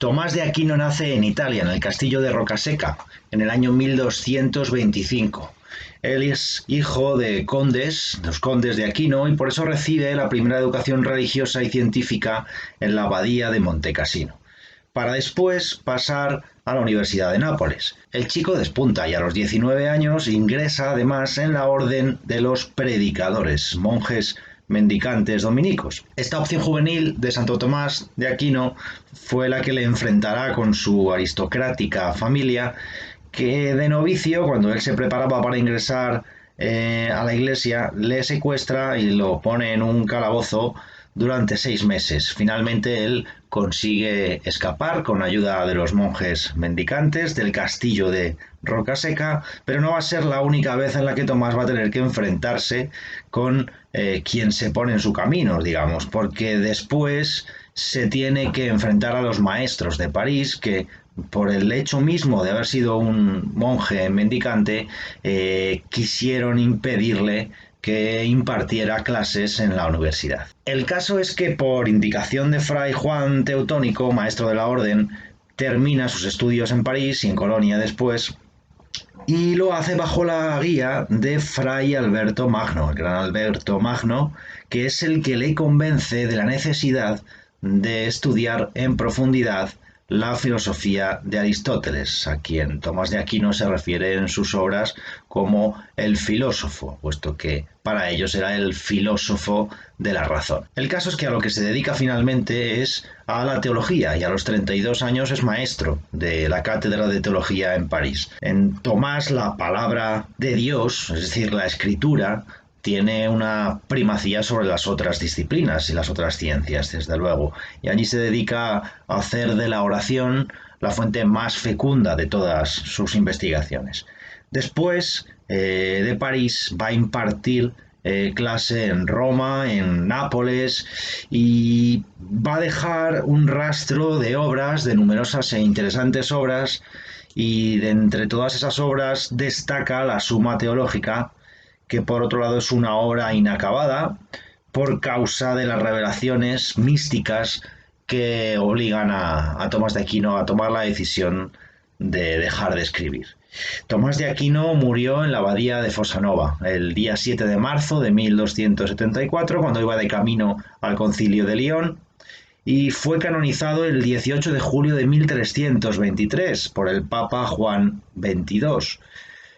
Tomás de Aquino nace en Italia, en el castillo de Rocaseca, en el año 1225. Él es hijo de condes, los condes de Aquino, y por eso recibe la primera educación religiosa y científica en la abadía de Montecassino, para después pasar a la Universidad de Nápoles. El chico despunta y a los 19 años ingresa además en la orden de los predicadores, monjes mendicantes dominicos. Esta opción juvenil de Santo Tomás de Aquino fue la que le enfrentará con su aristocrática familia, que de novicio, cuando él se preparaba para ingresar a la iglesia, le secuestra y lo pone en un calabozo durante 6 meses. Finalmente él consigue escapar con ayuda de los monjes mendicantes del castillo de Rocaseca, pero no va a ser la única vez en la que Tomás va a tener que enfrentarse con quien se pone en su camino, digamos, porque después se tiene que enfrentar a los maestros de París que, por el hecho mismo de haber sido un monje mendicante, quisieron impedirle que impartiera clases en la universidad. El caso es que, por indicación de Fray Juan Teutónico, maestro de la orden, termina sus estudios en París y en Colonia después, y lo hace bajo la guía de Fray Alberto Magno, el gran Alberto Magno, que es el que le convence de la necesidad de estudiar en profundidad la filosofía de Aristóteles, a quien Tomás de Aquino se refiere en sus obras como el filósofo, puesto que para ellos era el filósofo de la razón. El caso es que a lo que se dedica finalmente es a la teología, y a los 32 años es maestro de la cátedra de teología en París. En Tomás, la palabra de Dios, es decir, la escritura, tiene una primacía sobre las otras disciplinas y las otras ciencias, desde luego, y allí se dedica a hacer de la oración la fuente más fecunda de todas sus investigaciones. Después de París va a impartir clase en Roma, en Nápoles, y va a dejar un rastro de obras, de numerosas e interesantes obras, y de entre todas esas obras destaca la Suma Teológica, que por otro lado es una obra inacabada por causa de las revelaciones místicas que obligan a Tomás de Aquino a tomar la decisión de dejar de escribir. Tomás de Aquino murió en la abadía de Fossanova el día 7 de marzo de 1274, cuando iba de camino al concilio de León, y fue canonizado el 18 de julio de 1323 por el Papa Juan XXII.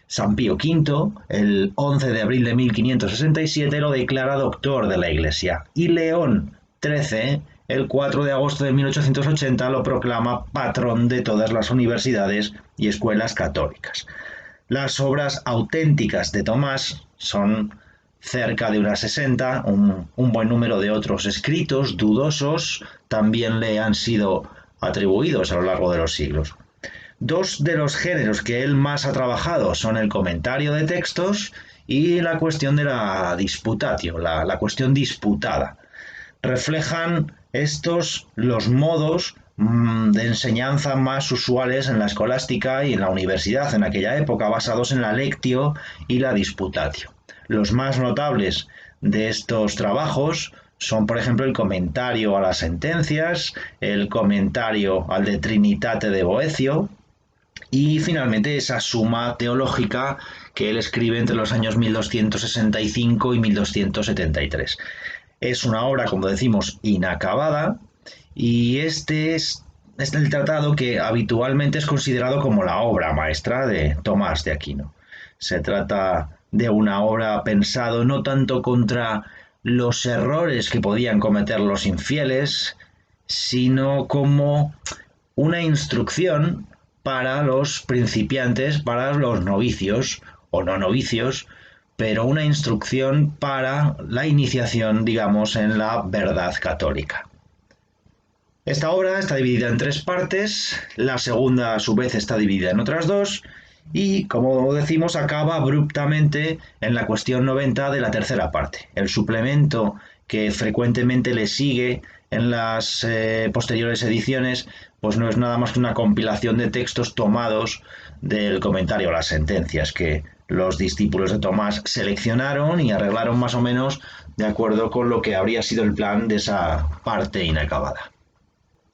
San Pío V, el 11 de abril de 1567, lo declara doctor de la Iglesia, y León XIII, el 4 de agosto de 1880, lo proclama patrón de todas las universidades y escuelas católicas. Las obras auténticas de Tomás son cerca de unas 60, un buen número de otros escritos dudosos también le han sido atribuidos a lo largo de los siglos. Dos de los géneros que él más ha trabajado son el comentario de textos y la cuestión de la disputatio, la cuestión disputada. Reflejan estos los modos de enseñanza más usuales en la escolástica y en la universidad en aquella época, basados en la lectio y la disputatio. Los más notables de estos trabajos son, por ejemplo, el comentario a las sentencias, el comentario al De Trinitate de Boecio, y finalmente esa Suma Teológica que él escribe entre los años 1265 y 1273. Es una obra, como decimos, inacabada, y este es el tratado que habitualmente es considerado como la obra maestra de Tomás de Aquino. Se trata de una obra pensado no tanto contra los errores que podían cometer los infieles, sino como una instrucción para los principiantes, para los novicios o no novicios, pero una instrucción para la iniciación, digamos, en la verdad católica. Esta obra está dividida en 3 partes, la segunda a su vez está dividida en otras 2, y, como decimos, acaba abruptamente en la cuestión 90 de la tercera parte. El suplemento que frecuentemente le sigue en las posteriores ediciones, pues no es nada más que una compilación de textos tomados del comentario a las sentencias que los discípulos de Tomás seleccionaron y arreglaron más o menos de acuerdo con lo que habría sido el plan de esa parte inacabada.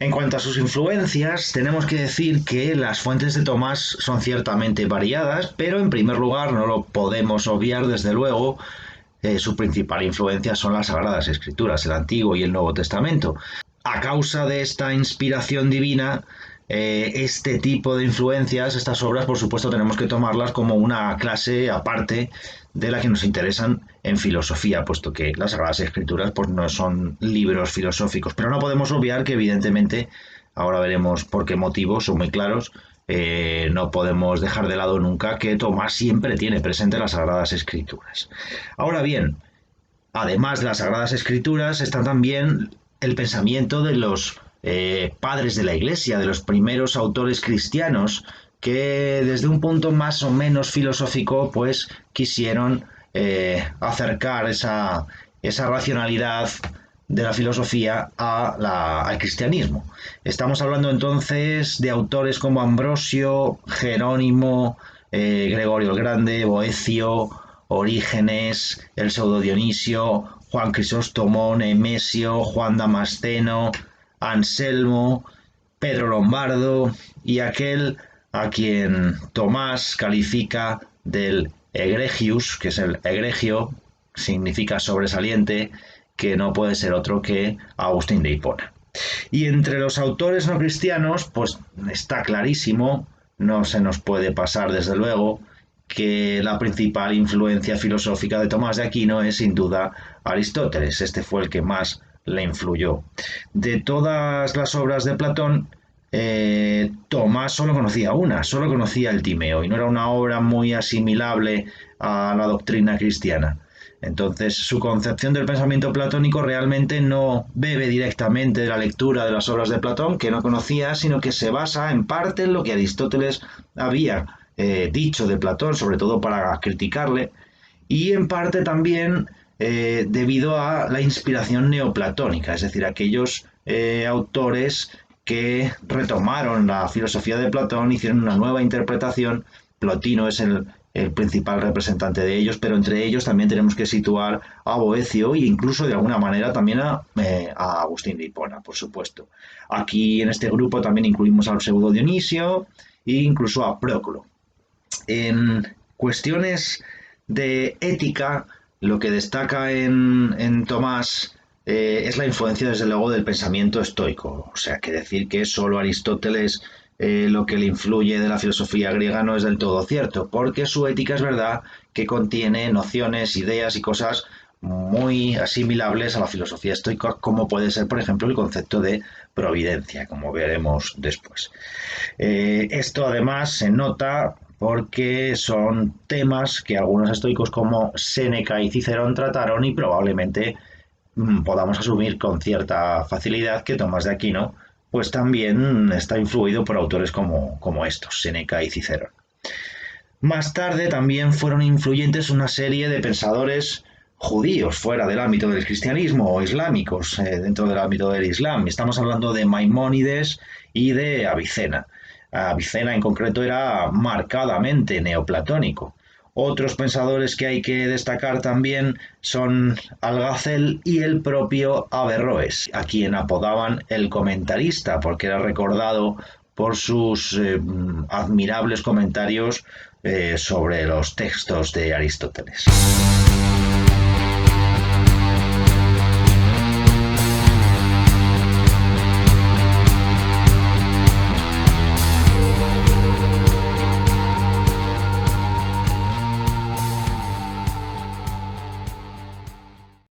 En cuanto a sus influencias, tenemos que decir que las fuentes de Tomás son ciertamente variadas, pero en primer lugar no lo podemos obviar desde luego. Su principal influencia son las Sagradas Escrituras, el Antiguo y el Nuevo Testamento. A causa de esta inspiración divina, este tipo de influencias, estas obras, por supuesto, tenemos que tomarlas como una clase aparte de la que nos interesan en filosofía, puesto que las Sagradas Escrituras pues, no son libros filosóficos. Pero no podemos obviar que, evidentemente, ahora veremos por qué motivos, son muy claros, no podemos dejar de lado nunca que Tomás siempre tiene presente las Sagradas Escrituras. Ahora bien, además de las Sagradas Escrituras, está también el pensamiento de los padres de la Iglesia, de los primeros autores cristianos, que desde un punto más o menos filosófico, pues quisieron acercar esa racionalidad de la filosofía al cristianismo. Estamos hablando entonces de autores como Ambrosio, Jerónimo, Gregorio el Grande, Boecio, Orígenes, el Pseudo Dionisio, Juan Crisóstomo, Nemesio, Juan Damasceno, Anselmo, Pedro Lombardo y aquel a quien Tomás califica del egregius, que es el egregio, significa sobresaliente, que no puede ser otro que Agustín de Hipona. Y entre los autores no cristianos, pues está clarísimo, no se nos puede pasar desde luego, que la principal influencia filosófica de Tomás de Aquino es sin duda Aristóteles. Este fue el que más le influyó. De todas las obras de Platón, Tomás solo conocía una, solo conocía el Timeo, y no era una obra muy asimilable a la doctrina cristiana. Entonces, su concepción del pensamiento platónico realmente no bebe directamente de la lectura de las obras de Platón, que no conocía, sino que se basa en parte en lo que Aristóteles había dicho de Platón, sobre todo para criticarle, y en parte también debido a la inspiración neoplatónica, es decir, aquellos autores que retomaron la filosofía de Platón, hicieron una nueva interpretación. Plotino es el principal representante de ellos, pero entre ellos también tenemos que situar a Boecio e incluso de alguna manera también a Agustín de Hipona, por supuesto. Aquí en este grupo también incluimos al Pseudo Dionisio e incluso a Próclo. En cuestiones de ética, lo que destaca en Tomás es la influencia, desde luego, del pensamiento estoico. O sea, que decir que solo Aristóteles lo que le influye de la filosofía griega no es del todo cierto, porque su ética es verdad que contiene nociones, ideas y cosas muy asimilables a la filosofía estoica, como puede ser, por ejemplo, el concepto de providencia, como veremos después. Esto además se nota porque son temas que algunos estoicos como Séneca y Cicerón trataron y probablemente podamos asumir con cierta facilidad que Tomás de Aquino pues también está influido por autores como estos, Séneca y Cicerón. Más tarde también fueron influyentes una serie de pensadores judíos fuera del ámbito del cristianismo o islámicos dentro del ámbito del islam. Estamos hablando de Maimónides y de Avicena. Avicena en concreto era marcadamente neoplatónico. Otros pensadores que hay que destacar también son Algázel y el propio Averroes, a quien apodaban el comentarista, porque era recordado por sus admirables comentarios sobre los textos de Aristóteles.